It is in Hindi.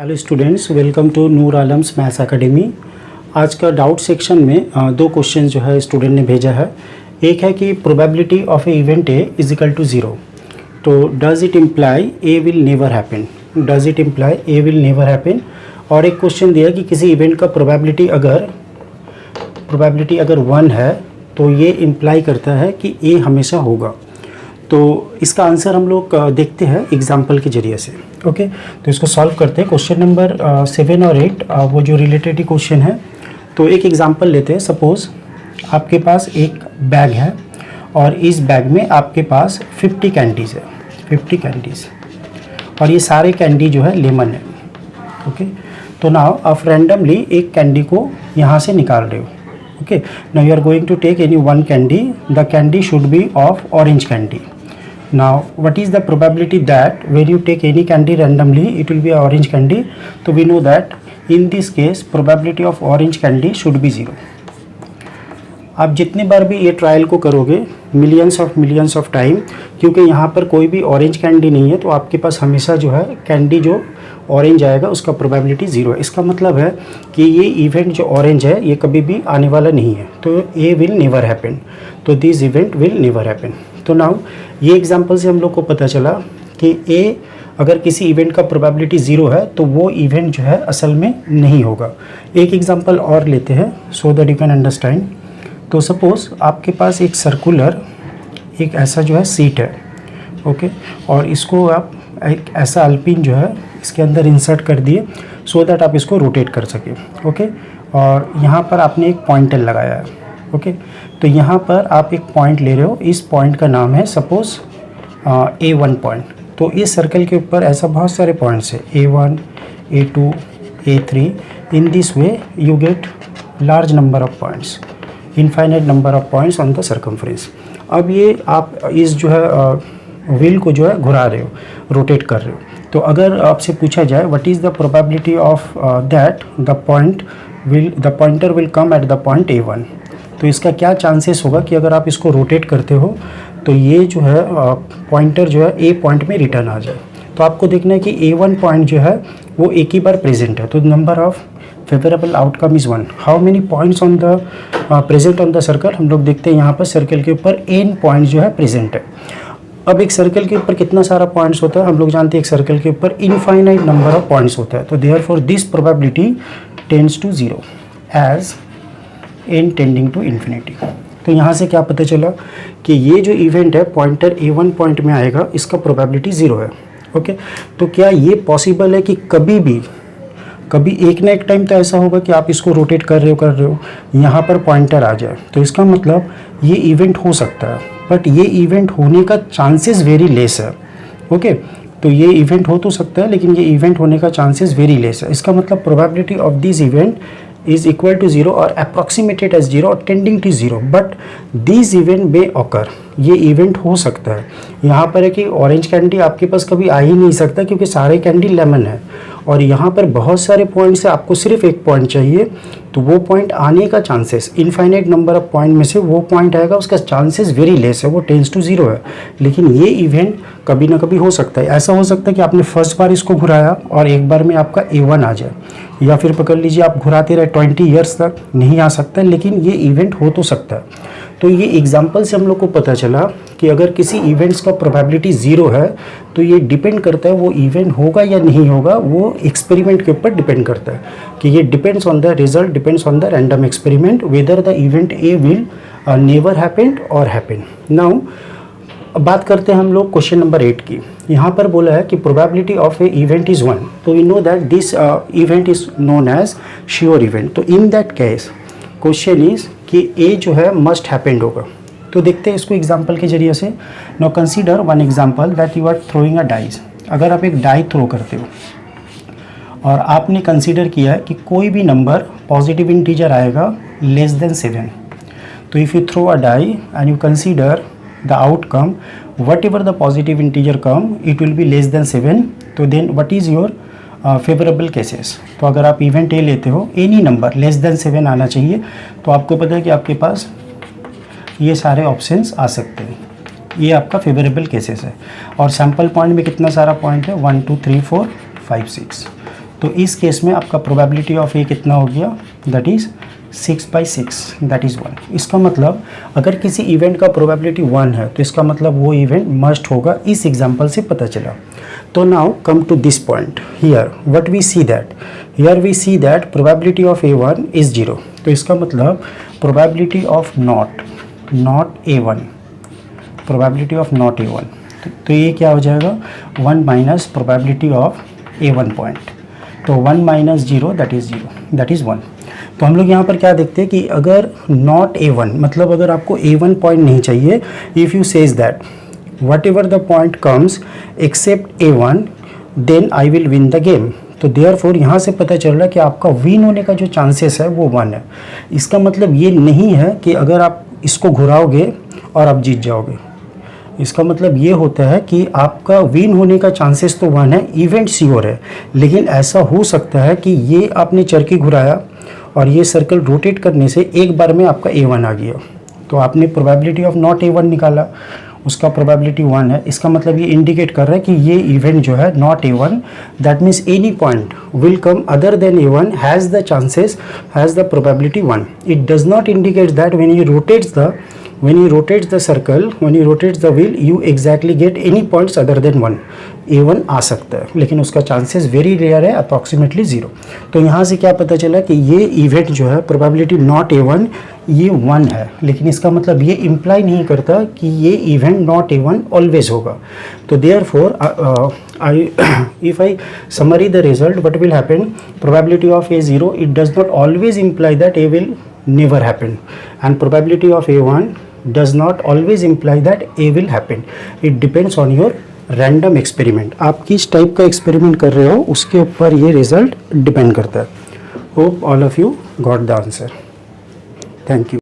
Hello students, welcome to Noor Alam's maths academy. आज का डाउट सेक्शन में दो क्वेश्चन जो है स्टूडेंट ने भेजा है। एक है कि probability of a event A is equal to 0, तो does it imply A will never happen, does it imply A will never happen. और एक क्वेश्चन दिया कि किसी इवेंट का प्रोबेबिलिटी अगर 1 है तो ये इम्प्लाई करता है कि ए हमेशा होगा। तो इसका आंसर हम लोग देखते हैं एग्जाम्पल के जरिए से। ओके, तो इसको सॉल्व करते हैं। क्वेश्चन नंबर 7 और 8 वो जो रिलेटेड ही क्वेश्चन है। तो एक एग्जाम्पल लेते हैं। सपोज़ आपके पास एक बैग है और इस बैग में आपके पास 50 कैंडीज़ है, 50 कैंडीज़, और ये सारे कैंडी जो है लेमन है। ओके, तो नाउ आप रैंडमली एक कैंडी को यहाँ से निकाल रहे हो। Okay, now you are going to take any one candy, the candy should be of orange candy. Now, what is the probability that when you take any candy randomly, it will be a orange candy? So we know that in this case, probability of orange candy should be 0. आप जितनी बार भी ये ट्रायल को करोगे, मिलियंस ऑफ टाइम, क्योंकि यहाँ पर कोई भी ऑरेंज कैंडी नहीं है, तो आपके पास हमेशा जो है कैंडी जो ऑरेंज आएगा उसका प्रोबेबिलिटी 0 है। इसका मतलब है कि ये इवेंट जो ऑरेंज है ये कभी भी आने वाला नहीं है, तो ए विल नेवर हैपन, तो this event will never happen. तो नाउ ये एग्जांपल से हम लोग को पता चला कि ए अगर किसी इवेंट का प्रोबेबिलिटी 0 है तो वो इवेंट जो है असल में नहीं होगा। एक एग्जांपल और लेते हैं so that you can understand. तो सपोज़ आपके पास एक सर्कुलर एक ऐसा जो है सीट है। ओके, और इसको आप एक ऐसा अल्पिन जो है इसके अंदर इंसर्ट कर दिए सो दैट आप इसको रोटेट कर सकें। ओके, और यहाँ पर आपने एक पॉइंटर लगाया है। ओके, तो यहाँ पर आप एक पॉइंट ले रहे हो, इस पॉइंट का नाम है सपोज़ A1 पॉइंट। तो इस सर्कल के ऊपर ऐसा बहुत सारे पॉइंट्स है, A1, A2, A3। In this way you get large number of points, infinite number of points on the circumference. अब ये आप इस जो है व्हील को जो है घुरा रहे हो, रोटेट कर रहे हो। तो अगर आपसे पूछा जाए what is the probability of that the pointer will come at the point A1, तो इसका क्या चांसेस होगा कि अगर आप इसको रोटेट करते हो तो ये जो है पॉइंटर जो है ए पॉइंट में रिटर्न आ जाए। तो आपको देखना है कि A1 पॉइंट जो है वो एक ही बार प्रेजेंट है, तो number of favourable outcome is 1। How many points on the present on the circle, हम लोग देखते हैं यहाँ पर सर्कल के ऊपर n पॉइंट जो है प्रेजेंट है। अब एक सर्कल के ऊपर कितना सारा पॉइंट्स होता है, हम लोग जानते हैं एक सर्कल के ऊपर इनफाइनाइट नंबर ऑफ पॉइंट्स होता है। तो therefore this probability tends to 0 as n tending to infinity. तो यहाँ से क्या पता चला कि ये जो इवेंट है पॉइंटर A1 पॉइंट में आएगा, इसका प्रोबेबिलिटी 0 है। ओके, तो क्या ये पॉसिबल है कि कभी एक ना एक टाइम तो ऐसा होगा कि आप इसको रोटेट कर रहे हो यहाँ पर पॉइंटर आ जाए, तो इसका मतलब ये इवेंट हो सकता है, बट ये इवेंट होने का चांसेस वेरी लेस है। ओके, तो ये इवेंट हो तो सकता है लेकिन ये इवेंट होने का चांसेस वेरी लेस है। इसका मतलब probability of this event is equal to 0 और approximated as 0 और tending to 0, but these event may occur, ये इवेंट हो सकता है। यहाँ पर है कि ऑरेंज कैंडी आपके पास कभी आ ही नहीं सकता क्योंकि सारे कैंडी लेमन है, और यहाँ पर बहुत सारे पॉइंट्स है, आपको सिर्फ एक पॉइंट चाहिए, तो वो पॉइंट आने का chances infinite number of point में से वो पॉइंट आएगा, उसका चांसेस वेरी लेस है, वो टेंड्स टू 0 है। लेकिन ये इवेंट कभी ना कभी हो सकता है। ऐसा हो सकता है कि आपने फर्स्ट बार इसको घुराया और एक बार में आपका A1 आ जाए, या फिर पकड़ लीजिए आप घुराते रहे 20 ईयर्स तक, नहीं आ सकता, लेकिन ये इवेंट हो तो सकता है। तो ये एग्जाम्पल से हम लोग को पता चला कि अगर किसी इवेंट्स का प्रोबेबिलिटी 0 है तो ये डिपेंड करता है वो इवेंट होगा या नहीं होगा, वो एक्सपेरिमेंट के ऊपर डिपेंड करता है कि ये depends on the result, depends on the random experiment whether the event A will never happen और हैपन। नाउ बात करते हैं हम लोग क्वेश्चन नंबर 8 की। यहाँ पर बोला है कि probability of a event is 1, तो we know that this event is known as sure event. तो in that case question is कि ए जो है मस्ट हैपेंड होगा। तो देखते हैं इसको एग्जांपल के जरिए से। Now consider one example that you are throwing a dice. अगर आप एक डाई थ्रो करते हो और आपने कंसीडर किया है कि कोई भी नंबर पॉजिटिव इंटीजर आएगा लेस देन 7, तो if you throw a die and you consider the outcome, whatever the positive integer come, it will be less than 7, तो then what is your favorable cases। तो अगर आप इवेंट ए लेते हो, एनी नंबर लेस देन 7 आना चाहिए, तो आपको पता है कि आपके पास ये सारे ऑप्शंस आ सकते हैं, ये आपका फेवरेबल केसेस है। और सैम्पल पॉइंट में कितना सारा पॉइंट है, 1 2 3 4 5 6, तो इस केस में आपका प्रोबेबिलिटी ऑफ ए कितना हो गया, दैट इज़ 6/6, दैट इज़ 1। इसका मतलब अगर किसी इवेंट का प्रोबेबिलिटी 1 है तो इसका मतलब वो इवेंट मस्ट होगा, इस एग्जांपल से पता चला। तो now come to this point here, what we see that, here we see that probability of A1 is 0। तो इसका मतलब probability of not A1, probability of not A1, तो ये क्या हो जाएगा 1 minus probability of A1 point, तो 1 minus 0 that is 0, that is 1। तो हम लोग यहाँ पर क्या देखते हैं कि अगर नॉट A1 मतलब अगर आपको A1 पॉइंट नहीं चाहिए, if you says that whatever the point comes except A1 then I will win the game, तो देयरफॉर यहाँ से पता चल रहा है कि आपका विन होने का जो चांसेस है वो 1 है। इसका मतलब ये नहीं है कि अगर आप इसको घुराओगे और आप जीत जाओगे, इसका मतलब ये होता है कि आपका विन होने का चांसेस तो 1 है, इवेंट श्योर है, लेकिन ऐसा हो सकता है कि ये आपने चरखी घुराया और ये सर्कल रोटेट करने से एक बार में आपका A1 आ गया, तो आपने प्रोबेबिलिटी ऑफ नॉट A1 निकाला, उसका प्रोबेबिलिटी 1 है। इसका मतलब ये इंडिकेट कर रहा है कि ये इवेंट जो है not A1, that means any point will come other than A1 has the chances, has the probability 1। It does not indicate that when he rotates the circle, when he rotates the wheel, you exactly get any points other than 1। A1 आ सकता है, लेकिन उसका चांसेस वेरी रेयर है, अप्रॉक्सीमेटली 0। तो यहाँ से क्या पता चला कि ये इवेंट जो है प्रोबेबिलिटी नॉट A1 ये 1 है, लेकिन इसका मतलब ये इम्प्लाई नहीं करता कि ये इवेंट नॉट A1 ऑलवेज होगा। तो therefore if I summary the result, what will happen, probability of A0 it does not always imply that A will never happen, and probability of A1 does not always imply that A will happen। It depends on your random experiment, आप किस टाइप का एक्सपेरिमेंट कर रहे हो उसके ऊपर ये रिजल्ट डिपेंड करता है। Hope all of you got the answer. Thank you.